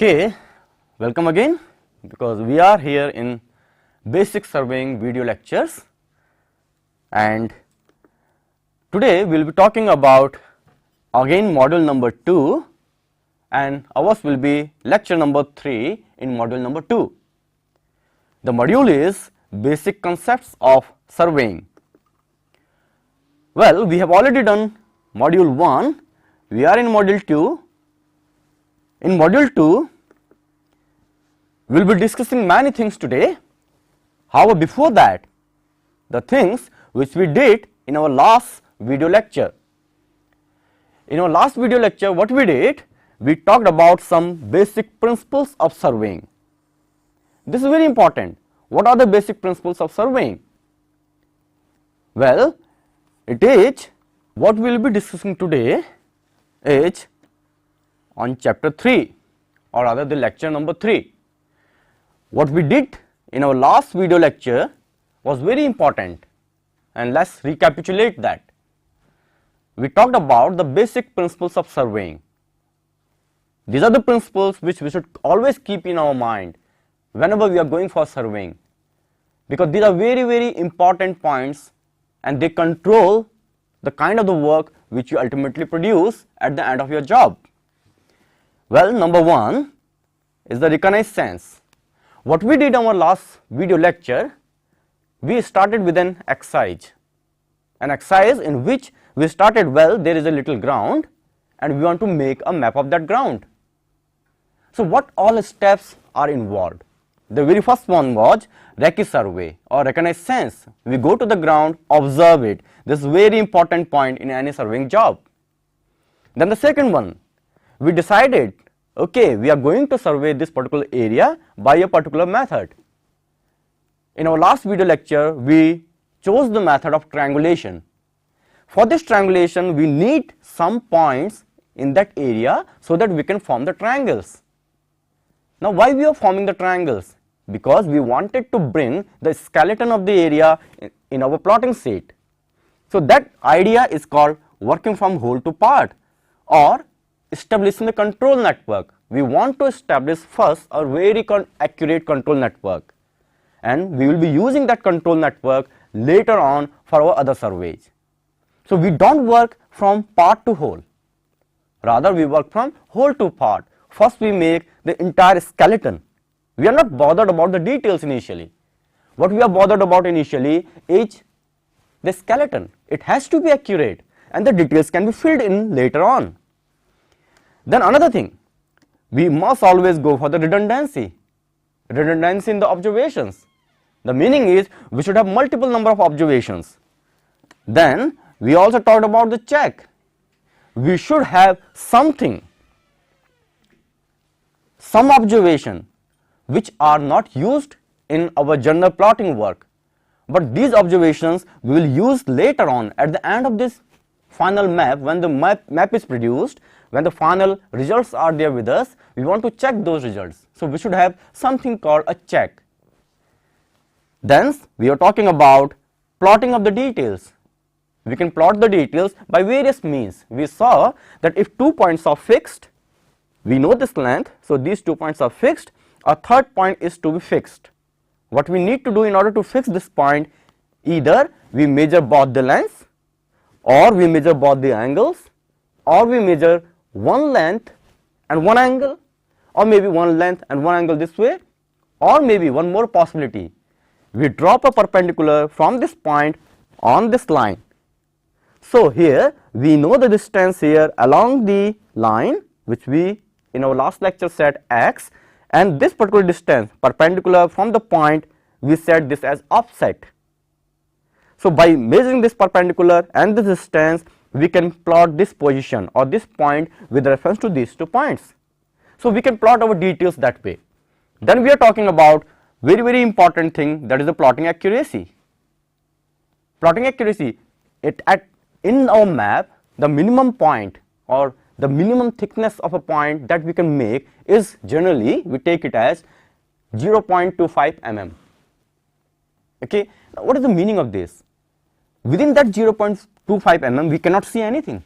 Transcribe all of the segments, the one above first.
Okay, welcome again, because we are here in basic surveying video lectures, and today we will be talking about again module number 2, and ours will be lecture number 3 in module number 2. The module is basic concepts of surveying. Well, we have already done module 1, we are in module 2. In module 2, we will be discussing many things today. However, before that, the things which we did in our last video lecture. In our last video lecture, what we did, we talked about some basic principles of surveying. This is very important. What are the basic principles of surveying? Well, it is what we will be discussing today is on chapter 3, or rather the lecture number 3. What we did in our last video lecture was very important, and let us recapitulate that. We talked about the basic principles of surveying. These are the principles which we should always keep in our mind whenever we are going for surveying, because these are very important points and they control the kind of the work which you ultimately produce at the end of your job. Well, number 1 is the reconnaissance. What we did in our last video lecture, we started with an exercise in which we started, well, there is a little ground and we want to make a map of that ground. So, what all steps are involved? The very first one was recce survey or reconnaissance. We go to the ground, observe it. This is a very important point in any surveying job. Then the second one, we decided, okay, we are going to survey this particular area by a particular method. In our last video lecture, we chose the method of triangulation. For this triangulation, we need some points in that area so that we can form the triangles. Now, why we are forming the triangles? Because we wanted to bring the skeleton of the area in our plotting sheet. So, that idea is called working from whole to part, or establishing the control network. We want to establish first a very accurate control network, and we will be using that control network later on for our other surveys. So, we do not work from part to whole, rather we work from whole to part. First we make the entire skeleton. We are not bothered about the details initially. What we are bothered about initially is the skeleton. It has to be accurate and the details can be filled in later on. Then another thing, we must always go for the redundancy in the observations. The meaning is we should have multiple number of observations. Then we also talked about the check. We should have some observation which are not used in our general plotting work, but these observations we will use later on at the end of this final map. When the map is produced, when the final results are there with us, we want to check those results. So, we should have something called a check. Then we are talking about plotting of the details. We can plot the details by various means. We saw that if 2 points are fixed, we know this length, so these 2 points are fixed, a third point is to be fixed. What we need to do in order to fix this point, either we measure both the lengths, or we measure both the angles, or we measure one length and one angle, or maybe one length and one angle this way, or maybe one more possibility, we drop a perpendicular from this point on this line. So, here we know the distance here along the line which we in our last lecture said x, and this particular distance perpendicular from the point we set this as offset. So, by measuring this perpendicular and this distance, we can plot this position or this point with reference to these 2 points. So, we can plot our details that way. Then we are talking about very important thing, that is the plotting accuracy. Plotting accuracy, in our map, the minimum point or the minimum thickness of a point that we can make is generally we take it as 0.25 mm. Okay. Now, what is the meaning of this? Within that 0.25 mm we cannot see anything,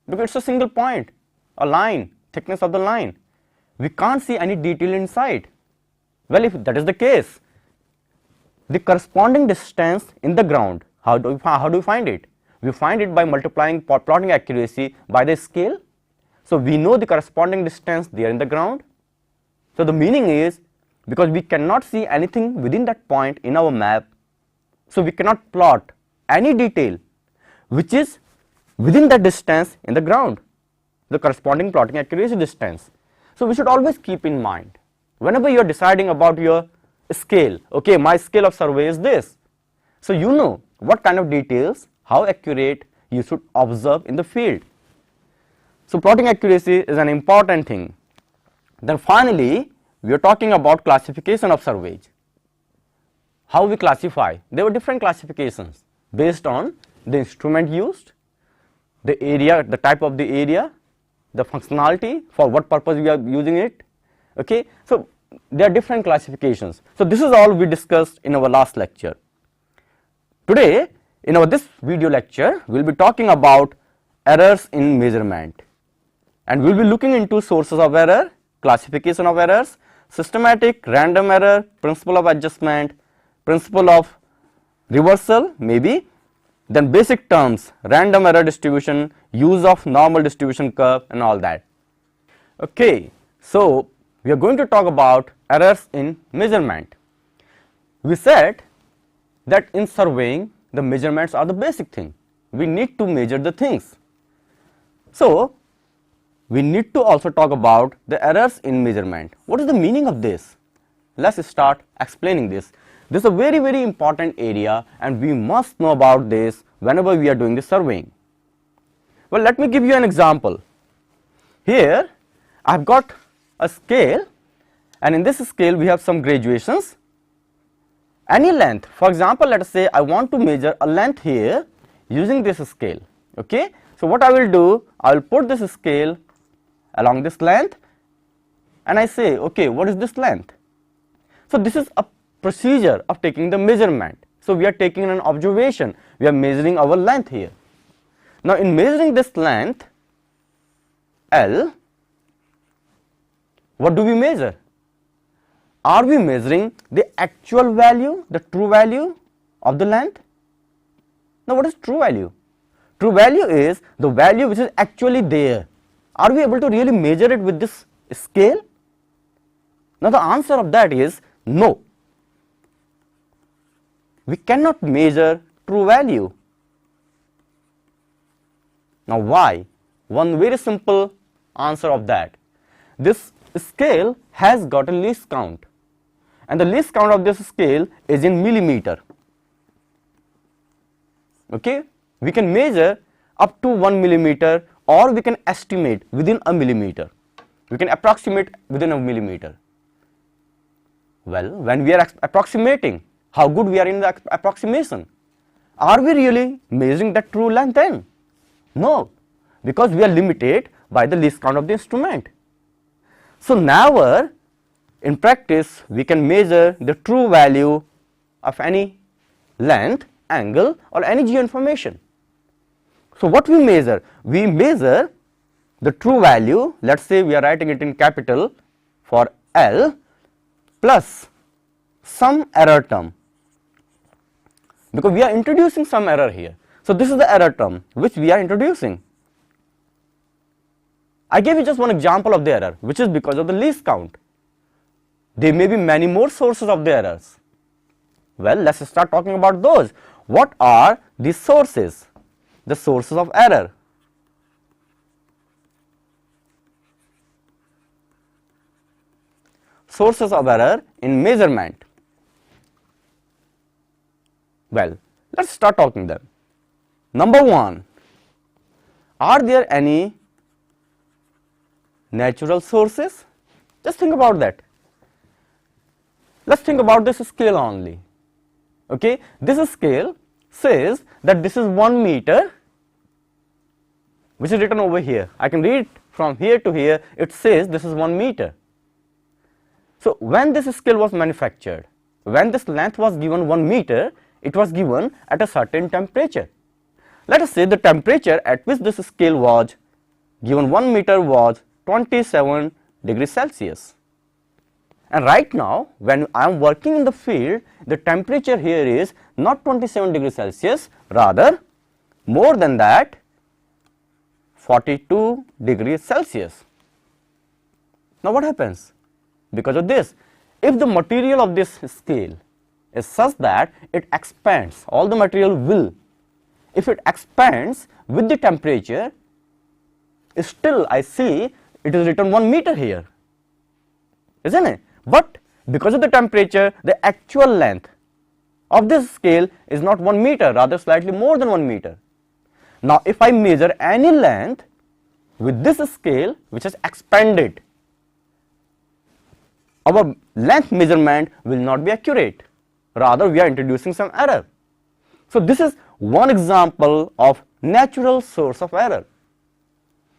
because it is a single point, a line, thickness of the line. we can't see any detail inside. Well, if that is the case, the corresponding distance in the ground, how do we find it? We find it by multiplying plotting accuracy by the scale. So, we know the corresponding distance there in the ground. So, the meaning is, because we cannot see anything within that point in our map, so we cannot plot any detail which is within that distance in the ground, the corresponding plotting accuracy distance. So, we should always keep in mind whenever you are deciding about your scale, okay, my scale of survey is this. So, you know what kind of details, how accurate you should observe in the field. So, plotting accuracy is an important thing. Then finally, we are talking about classification of surveys. How we classify? There were different classifications based on the instrument used, the area, the type of the area, the functionality, for what purpose we are using it. Okay. So, there are different classifications. So, this is all we discussed in our last lecture. Today, in our this video lecture, we will be talking about errors in measurement, and we will be looking into sources of error, classification of errors, systematic, random error, principle of adjustment, principle of reversal maybe, then basic terms, random error distribution, use of normal distribution curve and all that. Okay. So, we are going to talk about errors in measurement. We said that in surveying, the measurements are the basic thing. We need to measure the things. So, we need to also talk about the errors in measurement. What is the meaning of this? Let us start explaining this. This is a very, very important area, and we must know about this whenever we are doing the surveying. Well, let me give you an example. Here, I have got a scale, and in this scale we have some graduations. Any length, for example, let us say I want to measure a length here using this scale. Okay. So, what I will do, I will put this scale along this length, and I say, okay, what is this length? So, this is a procedure of taking the measurement. So, we are taking an observation, we are measuring our length here. Now, in measuring this length L, what do we measure? Are we measuring the actual value, the true value of the length? Now, what is true value? True value is the value which is actually there. Are we able to really measure it with this scale? Now, the answer of that is no. We cannot measure true value. Now, why? One very simple answer of that. This scale has got a least count, and the least count of this scale is in millimeter. Okay? We can measure up to 1 millimeter, or we can estimate within a millimeter. We can approximate within a millimeter. Well, when we are approximating, how good we are in the approximation? Are we really measuring the true length then? No, because we are limited by the least count of the instrument. So, never in practice we can measure the true value of any length, angle, or any geoinformation. So, what we measure? We measure the true value, let us say we are writing it in capital for L, plus some error term, because we are introducing some error here. So, this is the error term which we are introducing. I gave you just one example of the error, which is because of the least count. There may be many more sources of the errors. Well, let us start talking about those. What are the sources? The sources of error. Sources of error in measurement. Well, let us start talking them. Number one, are there any natural sources? Just think about that. Let us think about this scale only. Okay, this scale says that this is 1 meter, which is written over here. I can read from here to here, it says this is 1 meter. So, when this scale was manufactured, when this length was given 1 meter, it was given at a certain temperature. Let us say the temperature at which this scale was given 1 meter was 27 degrees Celsius. And right now when I am working in the field, the temperature here is not 27 degrees Celsius, rather more than that, 42 degrees Celsius. Now what happens? Because of this, if the material of this scale is such that it expands, all the material will, if it expands with the temperature, still I see it is written 1 meter here, isn't it? But because of the temperature, the actual length of this scale is not 1 meter, rather slightly more than 1 meter. Now if I measure any length with this scale which has expanded, our length measurement will not be accurate, rather we are introducing some error. So this is one example of natural source of error.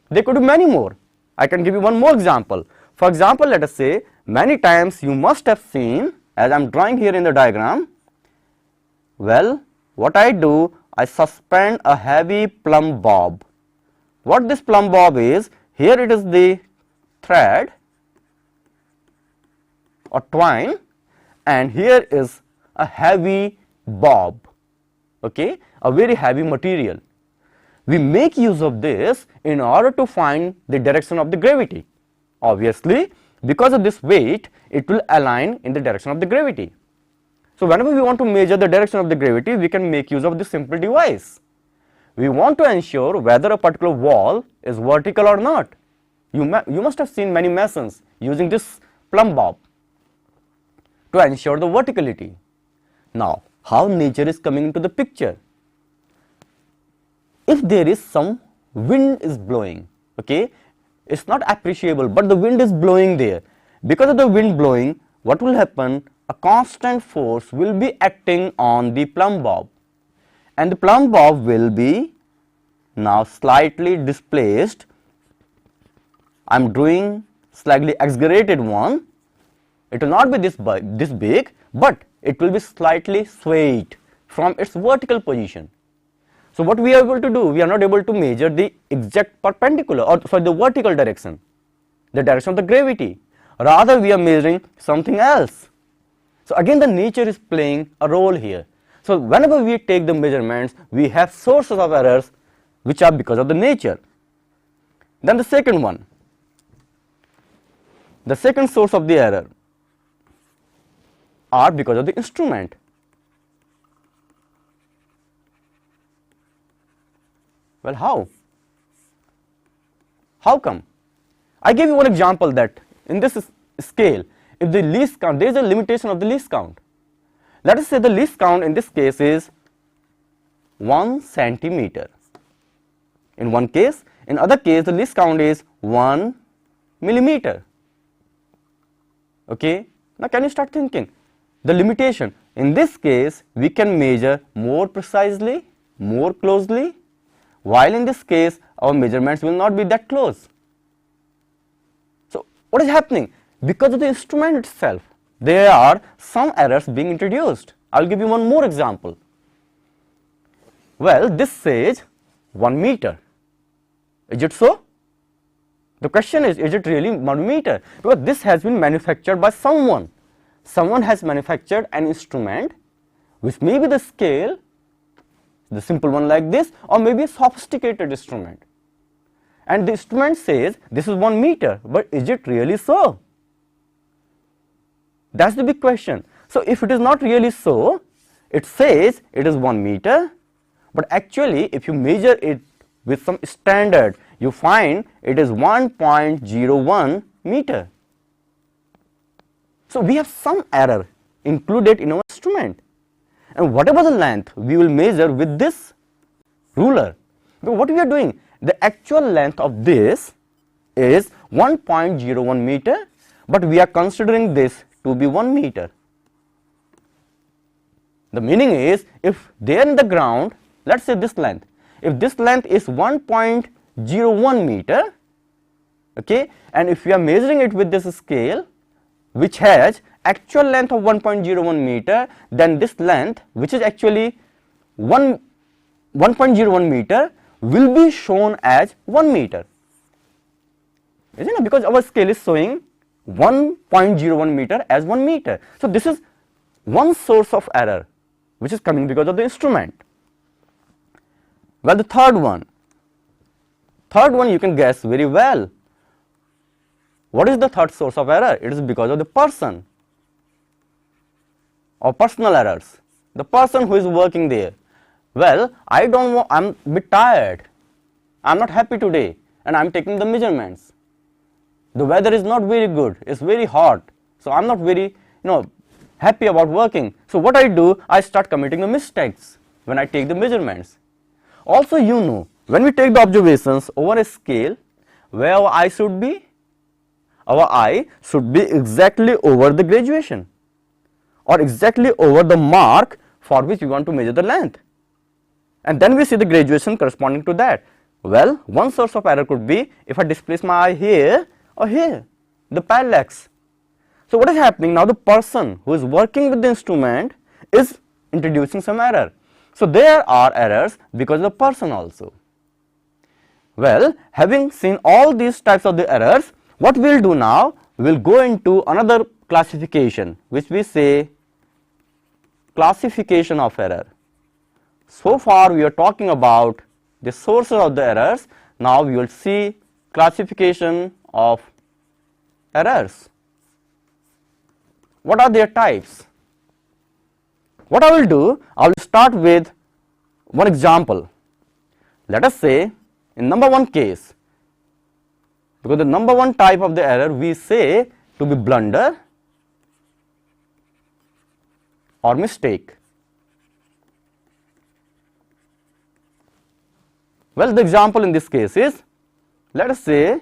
There could be many more. I can give you one more example. For example, let us say many times you must have seen, as I am drawing here in the diagram, well, what I do, I suspend a heavy plumb bob. What this plumb bob is, here it is the thread or twine, and here is a heavy bob, okay, a very heavy material. We make use of this in order to find the direction of the gravity. Obviously, because of this weight, it will align in the direction of the gravity. So whenever we want to measure the direction of the gravity, we can make use of this simple device. We want to ensure whether a particular wall is vertical or not. You must have seen many masons using this plumb bob to ensure the verticality. Now, how nature is coming into the picture? If there is some wind is blowing, okay, it's not appreciable, but the wind is blowing there. Because of the wind blowing, what will happen? A constant force will be acting on the plumb bob, and the plumb bob will be now slightly displaced. I am doing slightly exaggerated one. It will not be this big, but it will be slightly swayed from its vertical position. So what we are able to do, we are not able to measure the exact perpendicular or the vertical direction, the direction of the gravity, rather we are measuring something else. So again the nature is playing a role here. So whenever we take the measurements, we have sources of errors which are because of the nature. Then the second one, the second source of the error are because of the instrument. Well, how? How come? I gave you one example that in this scale, if the least count, there is a limitation of the least count. Let us say the least count in this case is 1 centimeter. In one case, in other case the least count is 1 millimeter. Okay. Now can you start thinking? The limitation, in this case we can measure more precisely, more closely, while in this case our measurements will not be that close. So what is happening? Because of the instrument itself, there are some errors being introduced. I will give you one more example. Well, this says 1 meter. Is it so? The question is it really 1 meter? Because this has been manufactured by someone. Someone has manufactured an instrument which may be the scale, the simple one like this, or maybe a sophisticated instrument. And the instrument says this is 1 meter, but is it really so? That is the big question. So if it is not really so, it says it is 1 meter, but actually if you measure it with some standard, you find it is 1.01 meter. So we have some error included in our instrument, and whatever the length we will measure with this ruler. So what we are doing, the actual length of this is 1.01 meter, but we are considering this to be 1 meter. The meaning is, if there in the ground, let us say this length, if this length is 1.01 meter, okay, and if we are measuring it with this scale which has actual length of 1.01 meter, then this length, which is actually 1.01 meter, will be shown as 1 meter. isn't it? Because our scale is showing 1.01 meter as 1 meter. So this is one source of error which is coming because of the instrument. Well, the third one you can guess very well. What is the third source of error? It is because of the person or personal errors, the person who is working there. Well, I don't want, I'm a bit tired, I'm not happy today, and I'm taking the measurements. The weather is not very good, it's very hot, so I'm not very happy about working. So what I do, I start committing the mistakes when I take the measurements. Also, when we take the observations over a scale, where our eye should be? Our eye should be exactly over the graduation or exactly over the mark for which we want to measure the length. And then we see the graduation corresponding to that. Well, one source of error could be if I displace my eye here or here, the parallax. So what is happening now? The person who is working with the instrument is introducing some error. So there are errors because of the person also. Well, having seen all these types of the errors, what we will do now, we will go into another classification which we say classification of error. So far we are talking about the sources of the errors. Now we will see classification of errors. What are their types? What I will do, I will start with one example. Let us say in number one case, because the number one type of the error we say to be blunder or mistake. Well, the example in this case is, let us say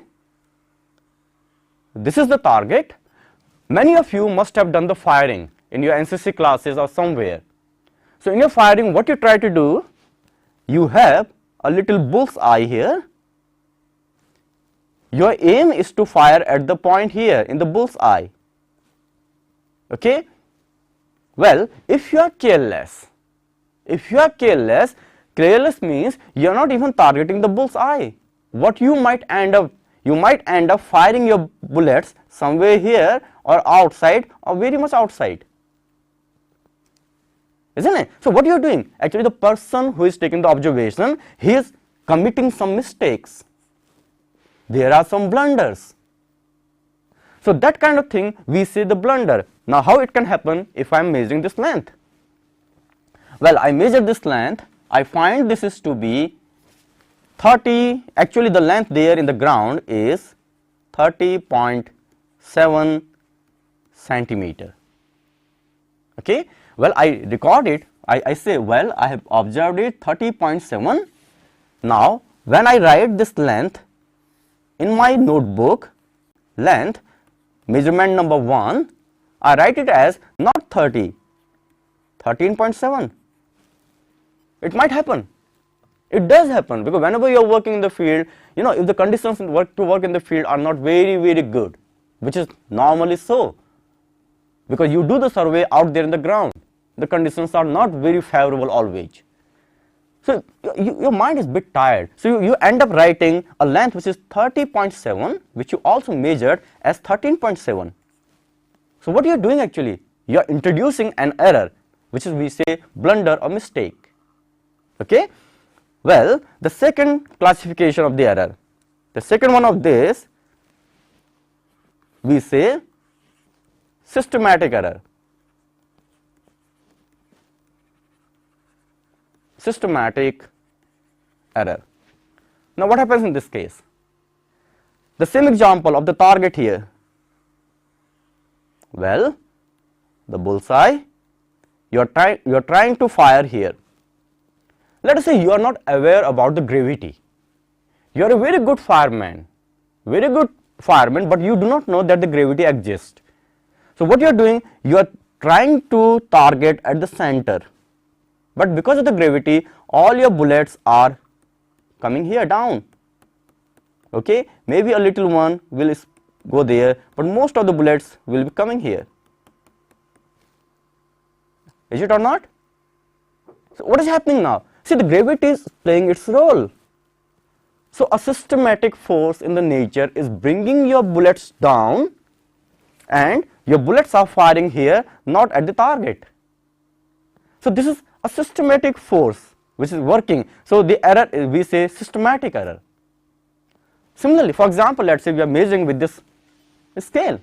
this is the target. Many of you must have done the firing in your NCC classes or somewhere. So in your firing, what you try to do, you have a little bull's eye here. Your aim is to fire at the point here in the bull's eye. Okay? Well, if you are careless, careless means you are not even targeting the bull's eye. What you might end up firing your bullets somewhere here or outside or very much outside, isn't it? So what you are doing, actually the person who is taking the observation, he is committing some mistakes. There are some blunders. So that kind of thing we say the blunder. Now how it can happen if I am measuring this length? Well, I measure this length, I find this is to be 30, actually the length there in the ground is 30.7 centimeter. Okay. Well, I record it, I say, well, I have observed it 30.7. Now when I write this length in my notebook, length measurement number 1, I write it as not 30, 13.7. It might happen. It does happen, because whenever you are working in the field, if the conditions to work in the field are not very, very good, which is normally so, because you do the survey out there in the ground, the conditions are not very favorable always. So your mind is a bit tired. So you end up writing a length which is 30.7, which you also measured as 13.7. So what you are doing actually, you are introducing an error, which is we say blunder or mistake. Okay. Well, the second classification of the error, the second one of this, we say systematic error. Systematic error. Now what happens in this case? The same example of the target here. Well, the bullseye, you are trying to fire here. Let us say you are not aware about the gravity. You are a very good fireman, but you do not know that the gravity exists. So what you are doing, you are trying to target at the center, but because of the gravity, all your bullets are coming here down. Okay, maybe a little one will go there, but most of the bullets will be coming here. Is it or not? So what is happening now? See, the gravity is playing its role. So a systematic force in the nature is bringing your bullets down, and your bullets are firing here, not at the target. So this is a systematic force which is working. So the error is, we say, systematic error. Similarly, for example, let's say we are measuring with this scale,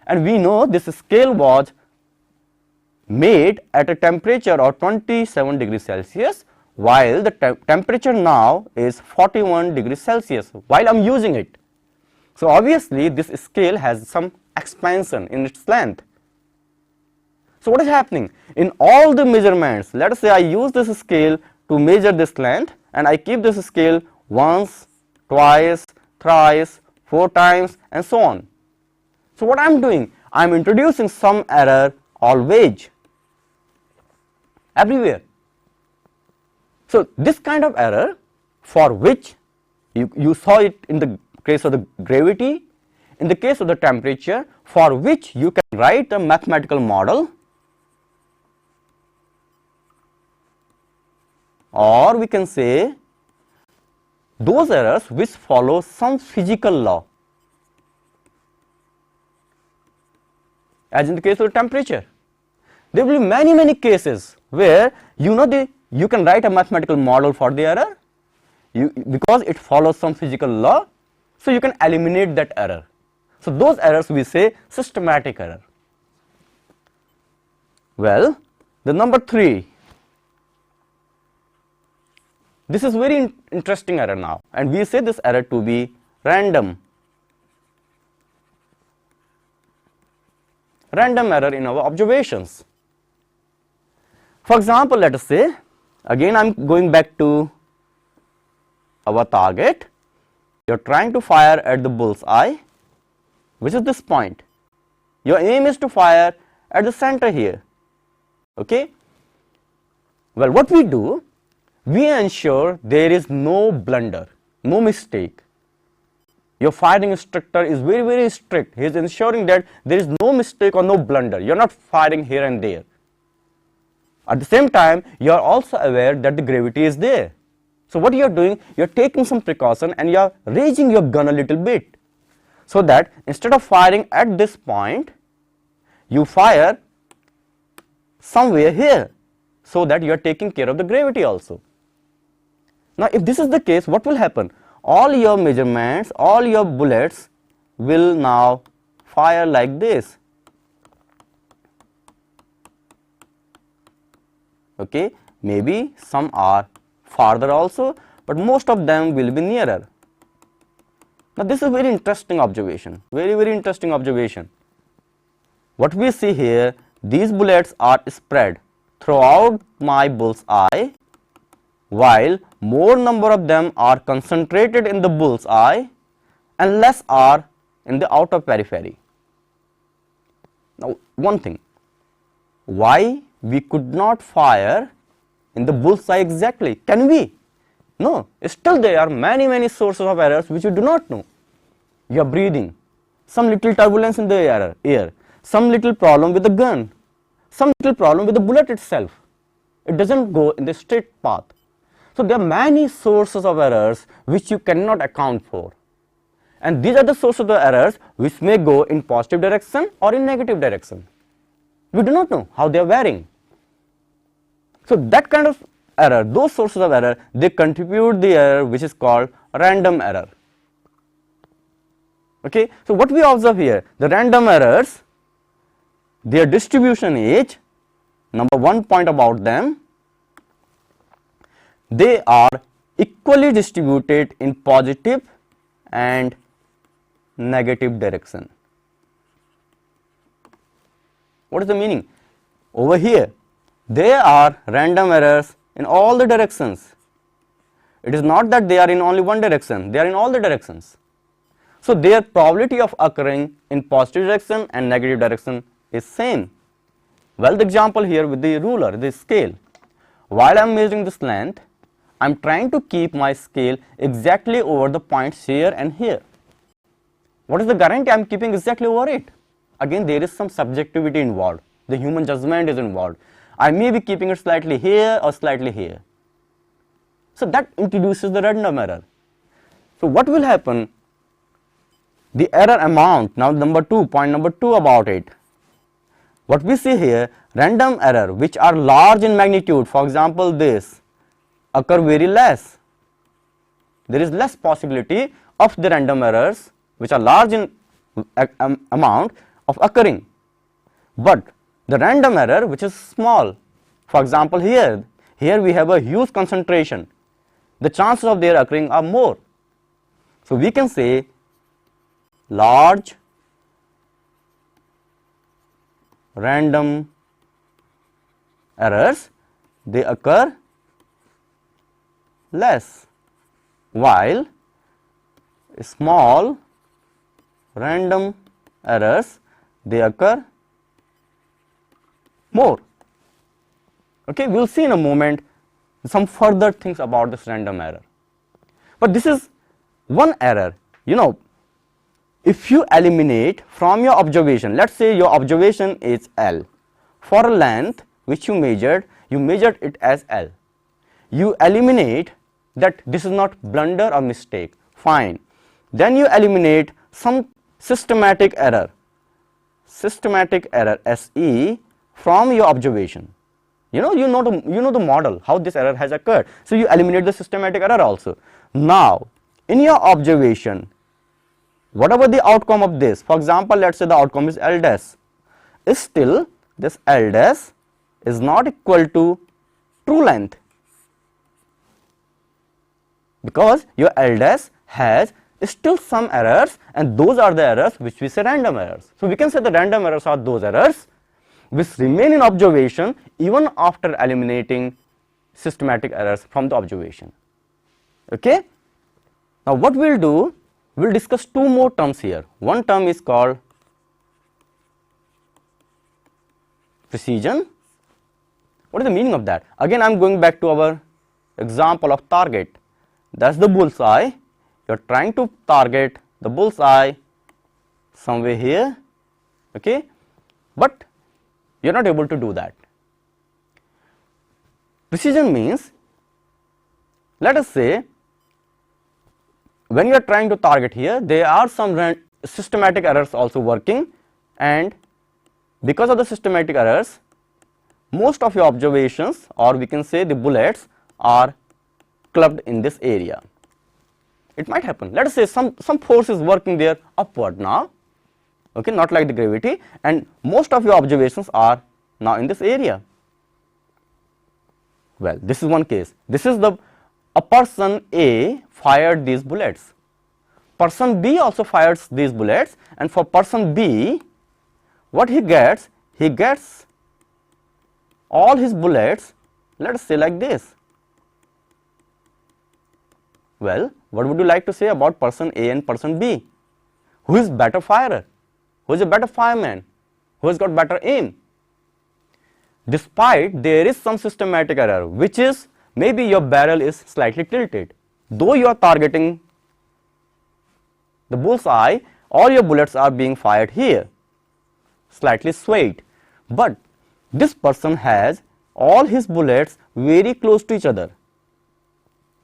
and we know this scale was made at a temperature of 27 degrees Celsius, while the temperature now is 41 degrees Celsius while I am using it. So obviously this scale has some expansion in its length. So what is happening in all the measurements? Let us say I use this scale to measure this length, and I keep this scale once, twice, thrice, 4 times, and so on. So what I am doing? I am introducing some error always, everywhere. So this kind of error, for which you saw it in the case of the gravity, in the case of the temperature, for which you can write a mathematical model, or we can say those errors which follow some physical law, as in the case of the temperature. There will be many cases where you can write a mathematical model for the error, because it follows some physical law, so you can eliminate that error. So those errors we say systematic error. Well, the number 3, this is very interesting error now, and we say this error to be random error in our observations. For example, let us say, again I am going back to our target. You are trying to fire at the bull's eye, which is this point. Your aim is to fire at the center here. Okay. Well, what we do, we ensure there is no blunder, no mistake. Your firing instructor is very strict. He is ensuring that there is no mistake or no blunder. You are not firing here and there. At the same time, you are also aware that the gravity is there. So what you are doing, you are taking some precaution, and you are raising your gun a little bit, so that instead of firing at this point, you fire somewhere here, so that you are taking care of the gravity also. Now if this is the case, what will happen? All your measurements, all your bullets will now fire like this. Okay, maybe some are farther also, but most of them will be nearer. Now this is a very interesting observation, very interesting observation. What we see here, these bullets are spread throughout my bull's eye, while more number of them are concentrated in the bull's eye and less are in the outer periphery. Now one thing, why we could not fire in the bull's eye exactly? Can we? No, still there are many sources of errors which you do not know. You are breathing, some little turbulence in the air, some little problem with the gun, some little problem with the bullet itself. It does not go in the straight path. So there are many sources of errors which you cannot account for, and these are the sources of the errors which may go in positive direction or in negative direction. We do not know how they are varying. So that kind of error, those sources of error, they contribute the error which is called random error. Okay. So what we observe here, the random errors, their distribution is, number 1 point about them, they are equally distributed in positive and negative direction. What is the meaning? Over here, there are random errors in all the directions. It is not that they are in only one direction, they are in all the directions. So their probability of occurring in positive direction and negative direction is same. Well, the example here with the ruler, the scale. While I am measuring this length, I am trying to keep my scale exactly over the points here and here. What is the guarantee I am keeping exactly over it? Again, there is some subjectivity involved. The human judgment is involved. I may be keeping it slightly here or slightly here. So that introduces the random error. So what will happen? The error amount, now number 2, point number 2 about it. What we see here, random error which are large in magnitude, for example this, occur very less. There is less possibility of the random errors which are large in amount of occurring. But the random error which is small, for example here we have a huge concentration, the chances of their occurring are more. So we can say large random errors, they occur less, while small random errors, they occur more. Okay, we will see in a moment some further things about this random error. But this is one error. You know, if you eliminate from your observation, let us say your observation is L, for a length which you measured it as L. You eliminate that this is not blunder or mistake, fine. Then you eliminate some systematic error SE from your observation. You know the model, how this error has occurred. So you eliminate the systematic error also. Now in your observation, whatever the outcome of this, for example let us say the outcome is L dash, is still this L dash is not equal to true length, because your L dash has still some errors, and those are the errors which we say random errors. So we can say the random errors are those errors which remain in observation even after eliminating systematic errors from the observation. Okay. Now what we will do, we will discuss two more terms here. One term is called precision. What is the meaning of that? Again I am going back to our example of target. That is the bullseye. You are trying to target the bullseye somewhere here, okay, but you are not able to do that. Precision means, let us say when you are trying to target here, there are some systematic errors also working, and because of the systematic errors most of your observations, or we can say the bullets, are clubbed in this area. It might happen. Let us say some force is working there upward now, okay, not like the gravity, and most of your observations are now in this area. Well, this is one case. This is a person A fired these bullets. Person B also fires these bullets, and for person B, what he gets all his bullets, let us say like this. Well, what would you like to say about person A and person B? Who is better firer? Who is a better fireman? Who has got better aim? Despite there is some systematic error, which is maybe your barrel is slightly tilted. Though you are targeting the bullseye, all your bullets are being fired here, slightly swayed. But this person has all his bullets very close to each other,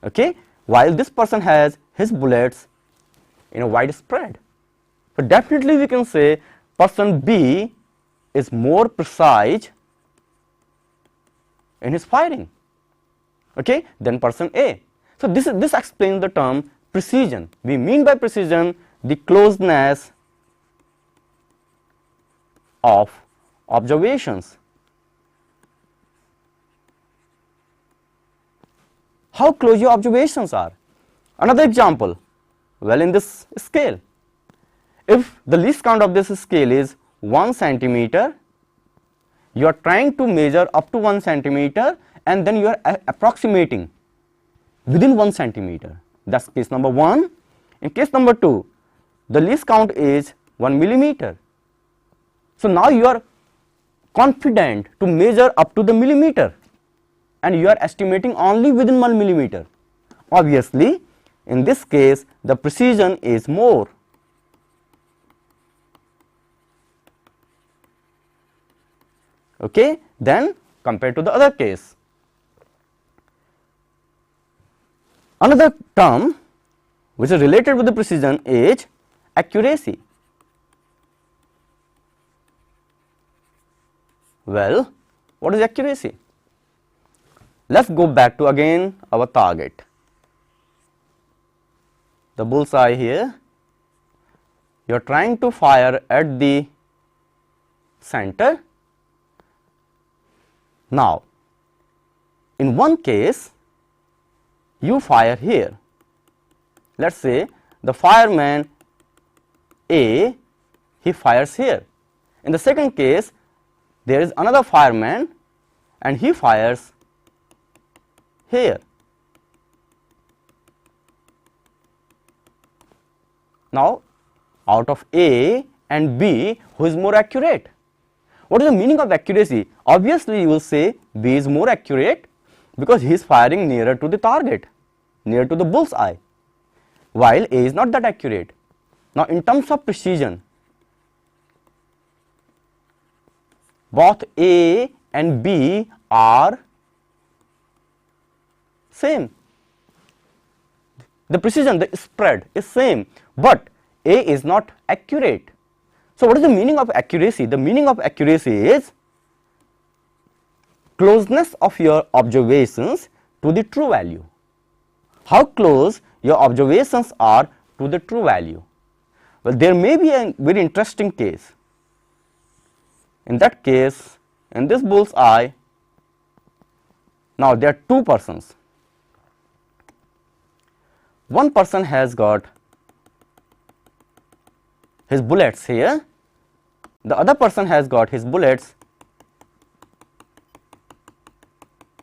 okay, while this person has his bullets in a wide spread. So definitely we can say person B is more precise in his firing, okay, than person A. So this explains the term precision. We mean by precision the closeness of observations. How close your observations are. Another example, well, in this scale, if the least count of this scale is 1 centimeter, you are trying to measure up to 1 centimeter and then you are approximating within 1 centimeter. That is case number 1. In case number 2, the least count is 1 millimeter. So now you are confident to measure up to the millimeter, and you are estimating only within 1 millimeter. Obviously, in this case the precision is more. Okay, then compared to the other case. Another term which is related with the precision is accuracy. Well, what is accuracy? Let's go back to again our target, the bullseye here. You are trying to fire at the center. Now, in one case you fire here. Let us say the fireman A, he fires here. In the second case, there is another fireman and he fires here. Now, out of A and B, who is more accurate? What is the meaning of accuracy? Obviously, you will say B is more accurate because he is firing nearer to the target, near to the bullseye, while A is not that accurate. Now, in terms of precision, both A and B are same. The precision, the spread is same, but A is not accurate. So, what is the meaning of accuracy? The meaning of accuracy is closeness of your observations to the true value. How close your observations are to the true value? Well, there may be a very interesting case. In that case, in this bull's eye, now there are two persons. One person has got his bullets here, the other person has got his bullets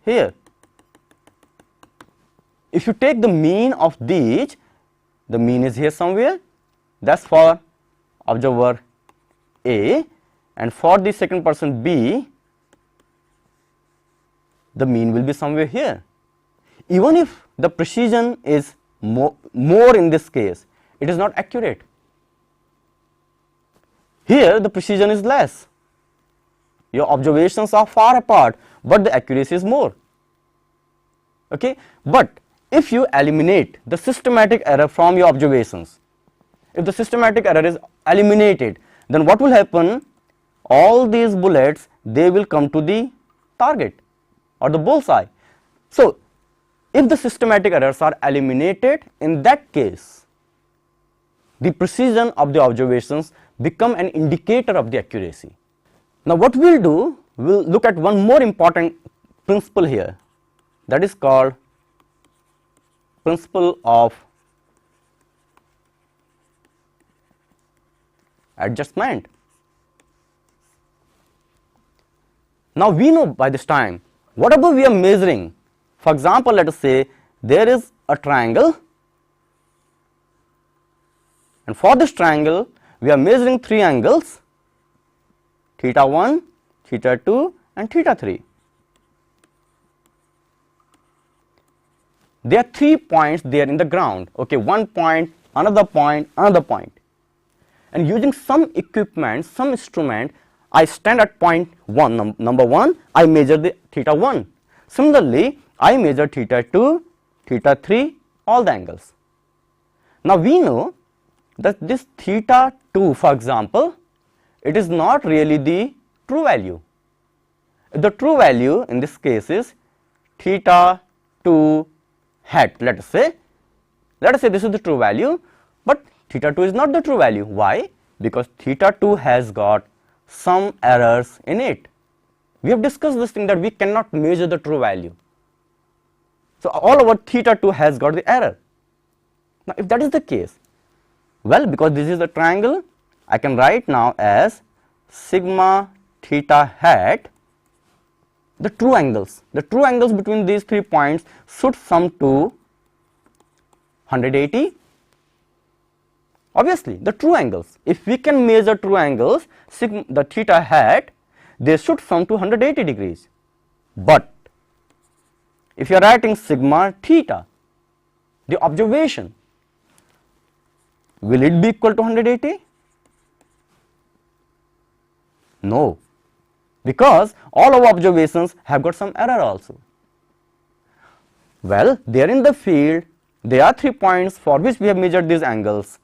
here. If you take the mean of these, the mean is here somewhere, that is for observer A, and for the second person B, the mean will be somewhere here. Even if the precision is more in this case, it is not accurate. Here the precision is less, your observations are far apart, but the accuracy is more. Okay? But if you eliminate the systematic error from your observations, if the systematic error is eliminated, then what will happen? All these bullets, they will come to the target or the bullseye. So, if the systematic errors are eliminated, in that case, the precision of the observations become an indicator of the accuracy. Now, what we will do, we will look at one more important principle here, that is called principle of adjustment. Now, we know by this time, whatever we are measuring, for example, let us say there is a triangle, and for this triangle we are measuring three angles, theta 1, theta 2 and theta 3. There are 3 points there in the ground, okay, one point, another point, another point, and using some equipment, some instrument, I stand at point 1, number 1, I measure the theta 1. Similarly, I measure theta 2, theta 3, all the angles. Now, we know that this theta 2, for example, it is not really the true value. The true value in this case is theta 2 hat, let us say this is the true value, but theta 2 is not the true value. Why? Because theta 2 has got some errors in it. We have discussed this thing that we cannot measure the true value. So, all our theta 2 has got the error. Now, if that is the case, well, because this is a triangle, I can write now as sigma theta hat, the true angles between these 3 points should sum to 180. Obviously, the true angles, if we can measure true angles, sigma, the theta hat, they should sum to 180 degrees. But if you are writing sigma theta, the observation, will it be equal to 180? No, because all our observations have got some error also. Well, there in the field, There are 3 points for which we have measured these angles.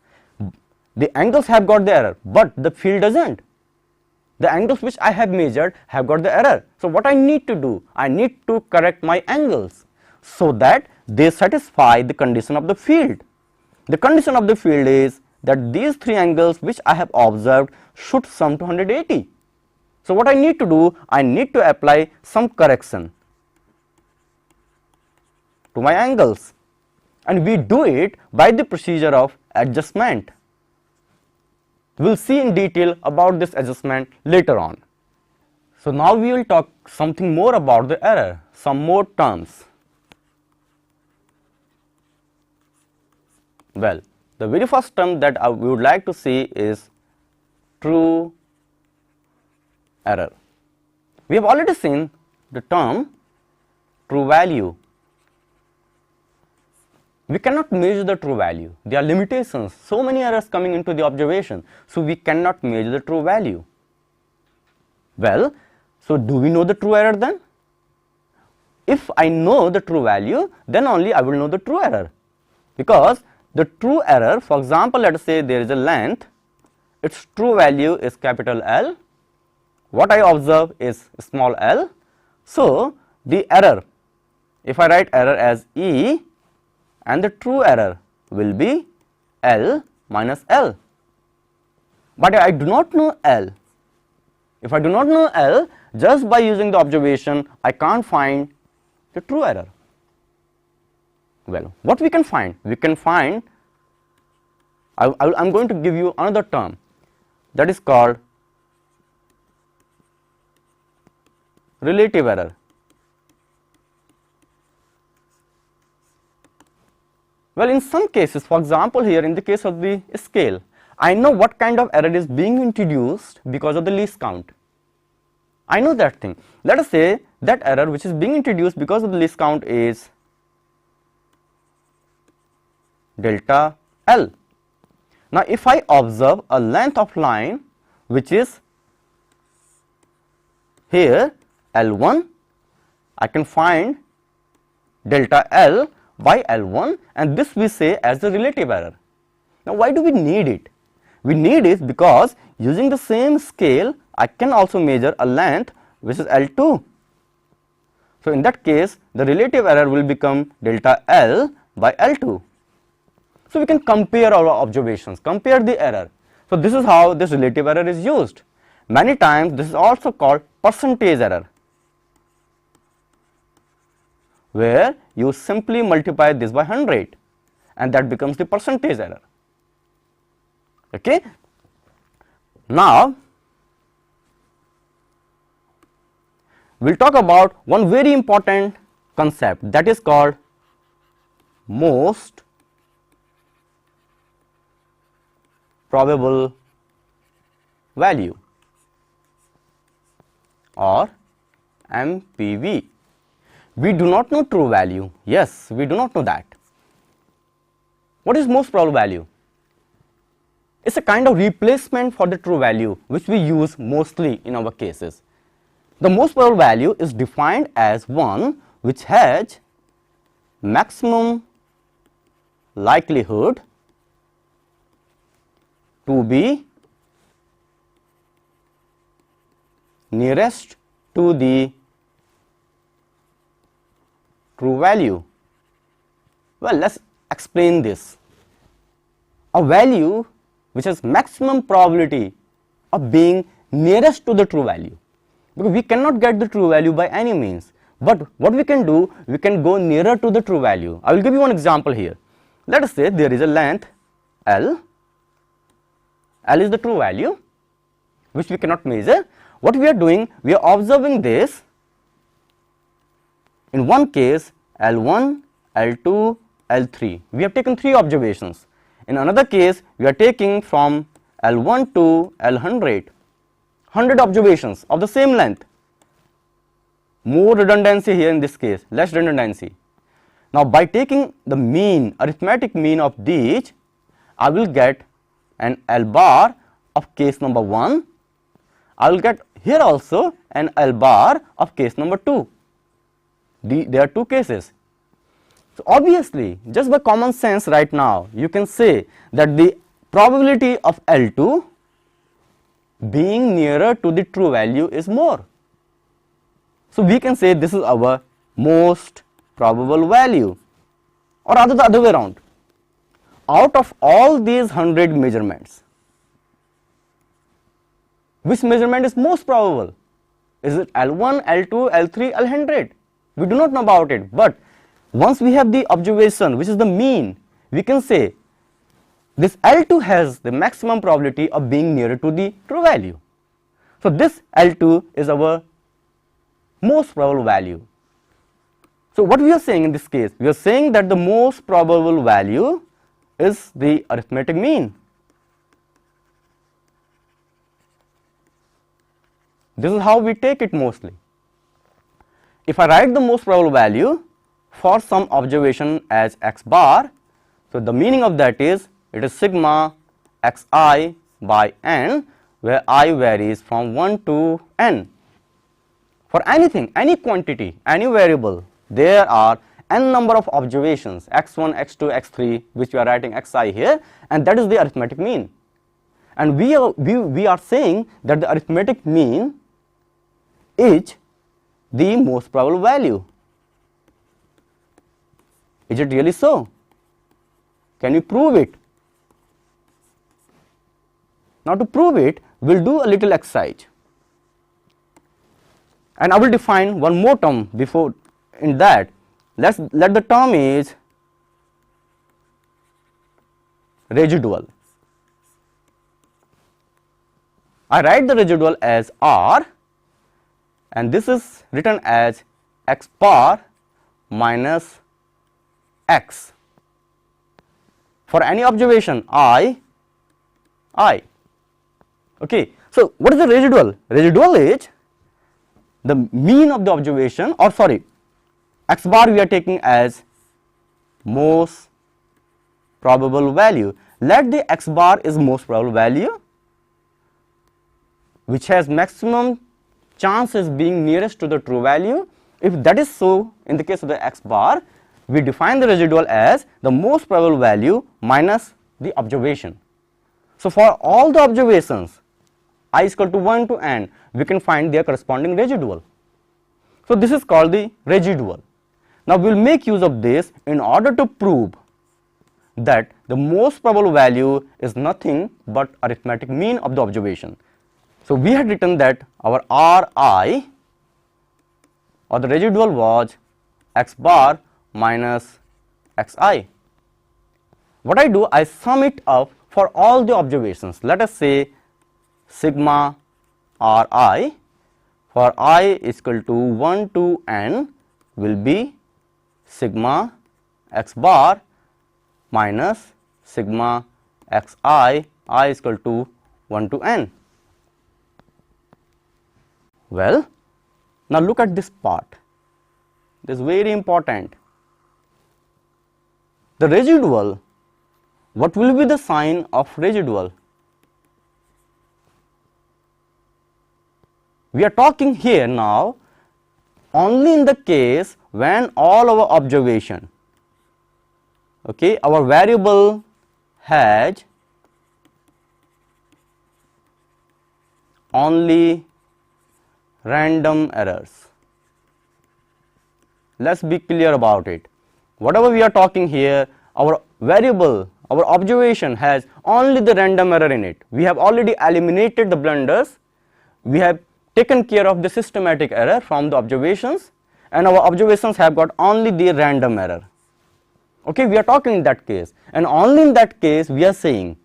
The angles have got the error, but the field doesn't. The angles which I have measured have got the error. So, what I need to do? I need to correct my angles so that they satisfy the condition of the field. The condition of the field is that these 3 angles which I have observed should sum to 180. So, what I need to do? I need to apply some correction to my angles, and we do it by the procedure of adjustment. We will see in detail about this adjustment later on. So, now we will talk something more about the error, some more terms. Well, the very first term that we would like to see is true error. We have already seen the term true value. We cannot measure the true value. There are limitations, so many errors coming into the observation. So, we cannot measure the true value. Well, so do we know the true error then? If I know the true value, then only I will know the true error, because the true error, for example, let us say there is a length, its true value is capital L, what I observe is small l. So, the error, if I write error as E, and the true error will be L minus L, but I do not know L. If I do not know L, just by using the observation I can't find the true error. Well, what we can find? We can find, I am going to give you another term that is called relative error. Well, in some cases, for example, here in the case of the scale, I know what kind of error is being introduced because of the least count. I know that thing. Let us say that error which is being introduced because of the least count is delta L. Now, if I observe a length of line which is here L1, I can find delta L by L1, and this we say as the relative error. Now, why do we need it? We need it because using the same scale I can also measure a length which is L2. So, in that case the relative error will become delta L by L2. So, we can compare our observations, compare the error. So, this is how this relative error is used. Many times this is also called percentage error, where you simply multiply this by 100 and that becomes the percentage error. Okay. Now, we will talk about one very important concept, that is called most probable value or MPV. We do not know true value. Yes, we do not know that. What is most probable value? It is a kind of replacement for the true value which we use mostly in our cases. The most probable value is defined as one which has maximum likelihood to be nearest to the true value. Well, let us explain this. A value which has maximum probability of being nearest to the true value, because we cannot get the true value by any means, but what we can do, we can go nearer to the true value. I will give you one example here. Let us say there is a length L. L is the true value which we cannot measure. What we are doing, we are observing this. In one case L1, L2, L3, we have taken 3 observations. In another case, we are taking from L1 to L100, 100 observations of the same length. More redundancy here in this case, less redundancy. Now, by taking the mean, arithmetic mean of these, I will get an L bar of case number 1. I will get here also an L bar of case number 2. There are 2 cases. So obviously, just by common sense right now, you can say that the probability of L2 being nearer to the true value is more. So we can say this is our most probable value, or rather the other way around. Out of all these 100 measurements, which measurement is most probable? Is it L1, L2, L3, L100? We do not know about it, but once we have the observation, which is the mean, we can say this L2 has the maximum probability of being nearer to the true value. So this L2 is our most probable value. So what we are saying in this case? We are saying that the most probable value is the arithmetic mean. This is how we take it mostly. If I write the most probable value for some observation as x bar, so the meaning of that is it is sigma xi by n, where I varies from 1 to n. For anything, any quantity, any variable, there are n number of observations x1, x2, x3, which we are writing xi here, and that is the arithmetic mean. And we are saying that the arithmetic mean is the most probable value. Is it really so? Can you prove it? Now to prove it, we will do a little exercise. And I will define one more term before in that. Let the term is residual. I write the residual as R, and this is written as x bar minus x. For any observation I. Okay. So what is the residual? Residual is the mean of the observation, or sorry, x bar we are taking as most probable value. Let the x bar is most probable value, which has maximum chances being nearest to the true value. If that is so, in the case of the x bar, we define the residual as the most probable value minus the observation. So for all the observations I is equal to 1 to n, we can find their corresponding residual. So this is called the residual. Now we will make use of this in order to prove that the most probable value is nothing but arithmetic mean of the observation. So we had written that our Ri, or the residual, was x bar minus xi. What I do, I sum it up for all the observations. Let us say sigma Ri for I is equal to 1 to n will be sigma x bar minus sigma xi, I is equal to 1 to n. Well, now look at this part. This is very important. The residual, what will be the sign of residual? We are talking here now only in the case when all our observation, okay, our variable has only random errors. Let us be clear about it. Whatever we are talking here, our variable, our observation has only the random error in it. We have already eliminated the blunders. We have taken care of the systematic error from the observations, and our observations have got only the random error. Okay, we are talking in that case, and only in that case we are saying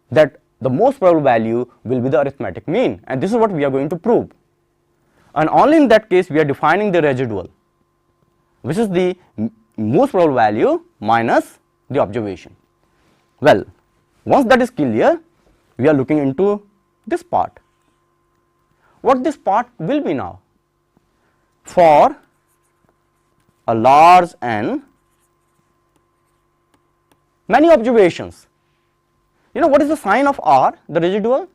that the most probable value will be the arithmetic mean, and this is what we are going to prove. And only in that case we are defining the residual, which is the most probable value minus the observation. Well, once that is clear, we are looking into this part. What this part will be now? For a large n, many observations. You know what is the sign of R, the residual?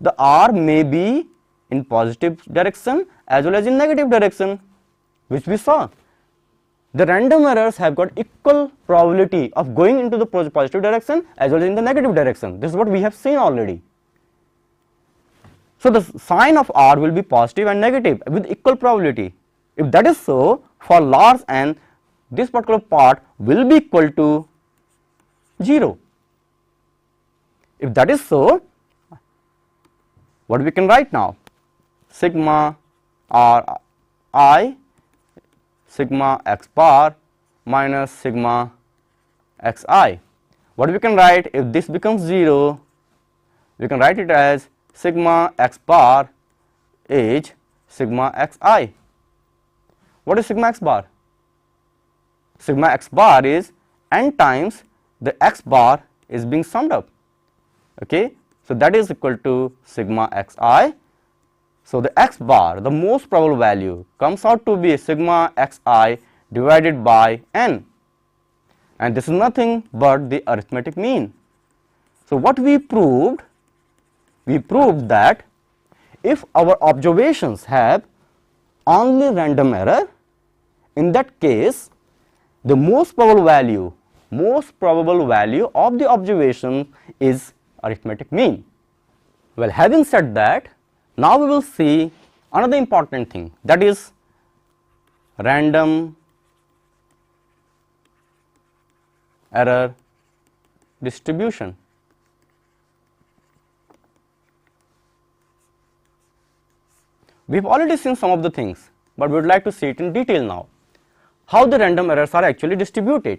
The R may be in positive direction as well as in negative direction, which we saw. the random errors have got equal probability of going into the positive direction as well as in the negative direction. This is what we have seen already. So, the sign of r will be positive and negative with equal probability. If that is so, for large n, this particular part will be equal to 0. If that is so, what we can write now? Sigma r I sigma x bar minus sigma x I. What we can write if this becomes 0? We can write it as sigma x bar is sigma x I. What is sigma x bar? Sigma x bar is n times the x bar is being summed up. Okay. So, that is equal to sigma x I. So, the x bar, the most probable value, comes out to be sigma x I divided by n, and this is nothing but the arithmetic mean. So, what we proved? We proved that if our observations have only random error, in that case the most probable value of the observation is arithmetic mean. Well, having said that, now we will see another important thing, that is random error distribution. We have already seen some of the things, but we would like to see it in detail now, how the random errors are actually distributed.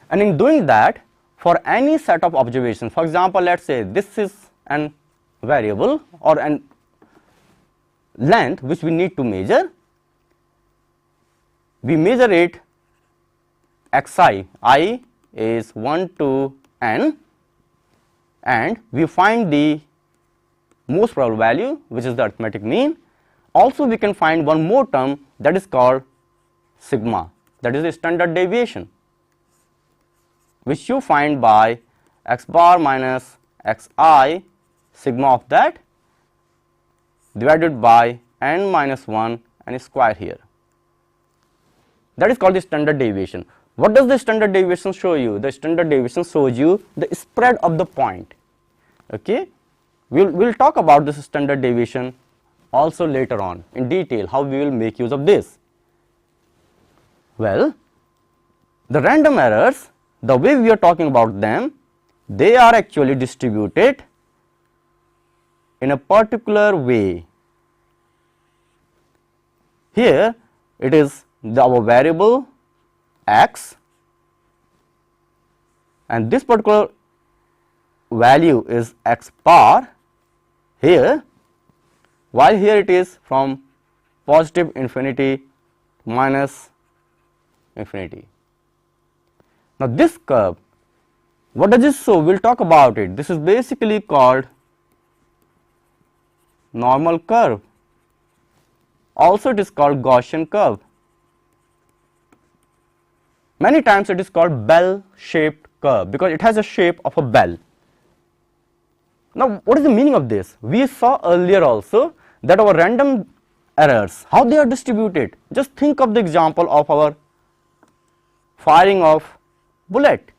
And in doing that, for any set of observations, for example, let us say this is an variable or an length which we need to measure. We measure it xi, I is 1 to n, and we find the most probable value, which is the arithmetic mean. Also, we can find one more term, that is called sigma, that is the standard deviation, which you find by x bar minus xi sigma of that divided by n minus 1 and square here. That is called the standard deviation. What does the standard deviation show you? The standard deviation shows you the spread of the point. Okay? We will talk about this standard deviation also later on in detail, how we will make use of this. Well, the random errors, the way we are talking about them, they are actually distributed in a particular way. Here it is our variable x, and this particular value is x bar here, while here it is from positive infinity to minus infinity. Now, this curve, what does this show? We will talk about it. This is basically called normal curve. Also, it is called Gaussian curve. Many times it is called bell shaped curve because it has a shape of a bell. Now, what is the meaning of this? We saw earlier also that our random errors, how they are distributed. Just think of the example of our firing of bullet,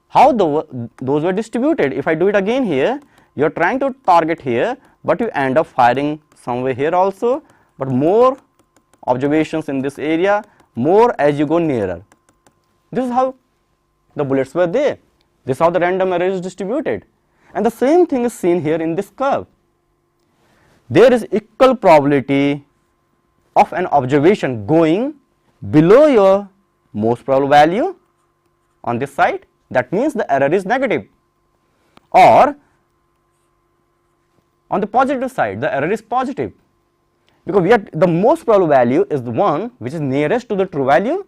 how those were distributed. If I do it again here, you are trying to target here, but you end up firing somewhere here also, but more observations in this area, more as you go nearer. This is how the bullets were there. This is how the random error is distributed, and the same thing is seen here in this curve. There is equal probability of an observation going below your most probable value on this side, that means the error is negative, or on the positive side the error is positive, because we are the most probable value is the one which is nearest to the true value.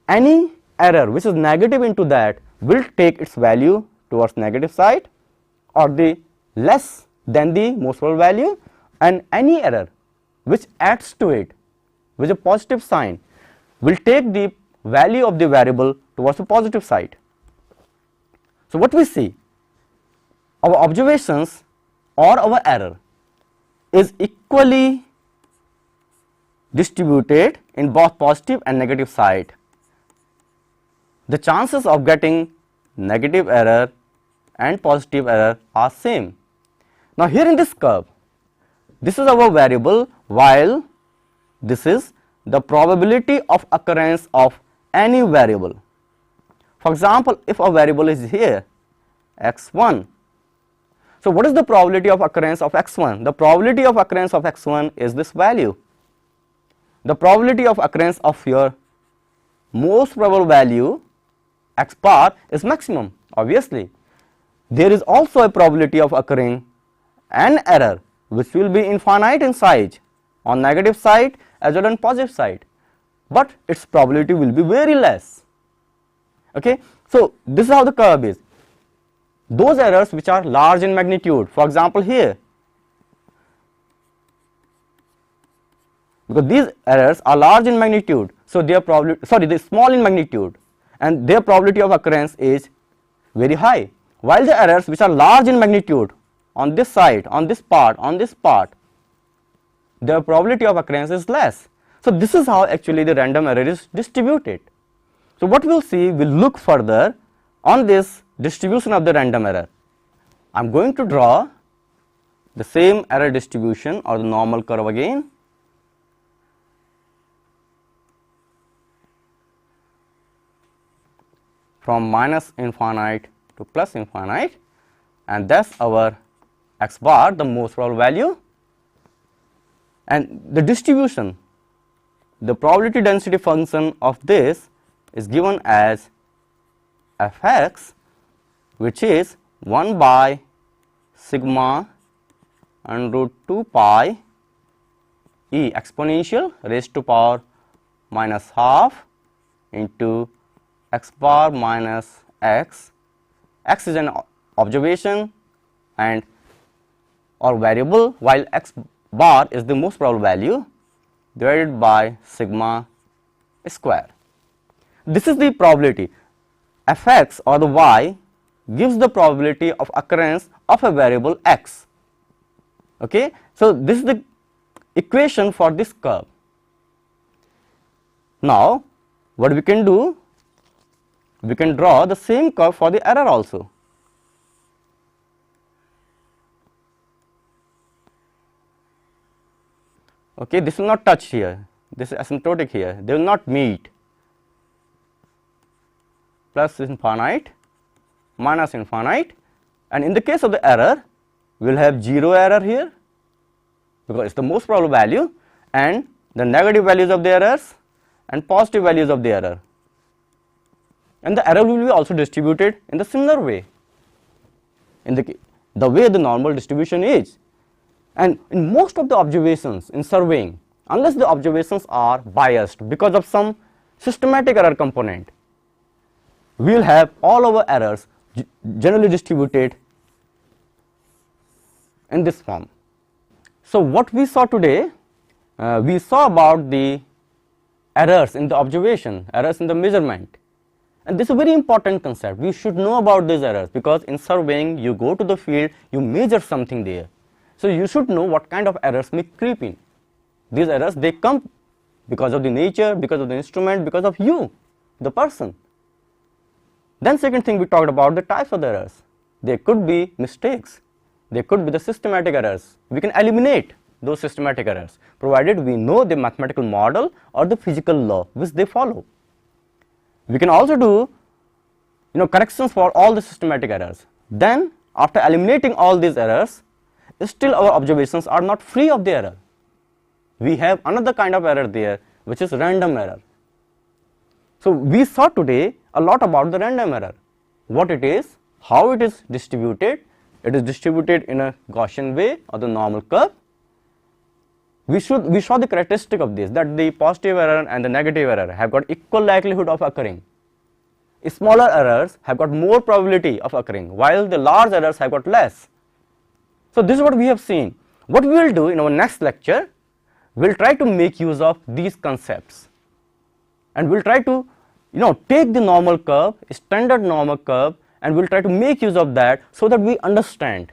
Any error which is negative into that will take its value towards negative side or the less than the most probable value, and any error which adds to it with a positive sign will take the value of the variable towards the positive side. So, what we see, our observations or our error is equally distributed in both positive and negative side, the chances of getting negative error and positive error are same. Now, here in this curve, this is our variable, while this is the probability of occurrence of any variable. For example, if a variable is here x1, so what is the probability of occurrence of x1? The probability of occurrence of x1 is this value. The probability of occurrence of your most probable value x bar is maximum. Obviously, there is also a probability of occurring an error which will be infinite in size on negative side as well as on positive side, but its probability will be very less. Okay. So, this is how the curve is. Those errors which are large in magnitude, for example here, because these errors are large in magnitude, so their probability, they are small in magnitude and their probability of occurrence is very high, while the errors which are large in magnitude on this side, on this part, their probability of occurrence is less. So, this is how actually the random error is distributed. So, what we will see, we will look further on this distribution of the random error. I am going to draw the same error distribution or the normal curve again. From minus infinite to plus infinite, and that is our x bar, the most probable value, and the distribution, the probability density function of this is given as f(x), which is 1 by sigma under root 2 pi e exponential raised to power minus half into x bar minus x. X is an observation and or variable, while x bar is the most probable value, divided by sigma square. This is the probability. f(x) or the y gives the probability of occurrence of a variable x. Okay. So, this is the equation for this curve. Now, what we can do? We can draw the same curve for the error also. Okay, this will not touch here, this is asymptotic here, they will not meet. Plus infinite, minus infinite, and in the case of the error, we will have 0 error here because it is the most probable value, and the negative values of the errors and positive values of the error. And the error will be also distributed in the similar way, in the way the normal distribution is. And in most of the observations in surveying, unless the observations are biased because of some systematic error component, we will have all our errors generally distributed in this form. So, what we saw today, we saw about the errors in the observation, errors in the measurement. And this is a very important concept. We should know about these errors, because in surveying you go to the field, you measure something there. So, you should know what kind of errors may creep in. These errors, they come because of the nature, because of the instrument, because of you, the person. Then second thing, we talked about the types of the errors. There could be mistakes, there could be the systematic errors. We can eliminate those systematic errors provided we know the mathematical model or the physical law which they follow. We can also do corrections for all the systematic errors. Then after eliminating all these errors, still our observations are not free of the error. We have another kind of error there, which is random error. So, we saw today a lot about the random error, what it is, how it is distributed. It is distributed in a Gaussian way or the normal curve. We saw the characteristic of this, that the positive error and the negative error have got equal likelihood of occurring. Smaller errors have got more probability of occurring, while the large errors have got less. So, this is what we have seen. What we will do in our next lecture, we will try to make use of these concepts, and we will try to take the normal curve, standard normal curve, and we will try to make use of that, so that we understand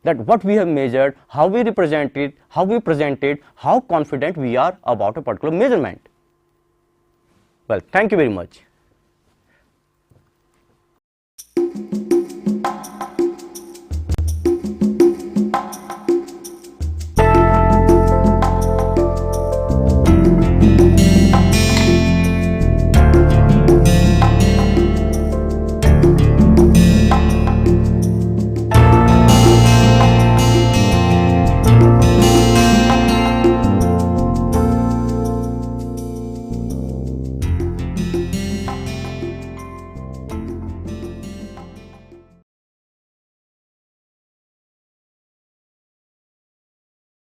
that what we have measured, how we represent it, how we present it, how confident we are about a particular measurement. Well, thank you very much.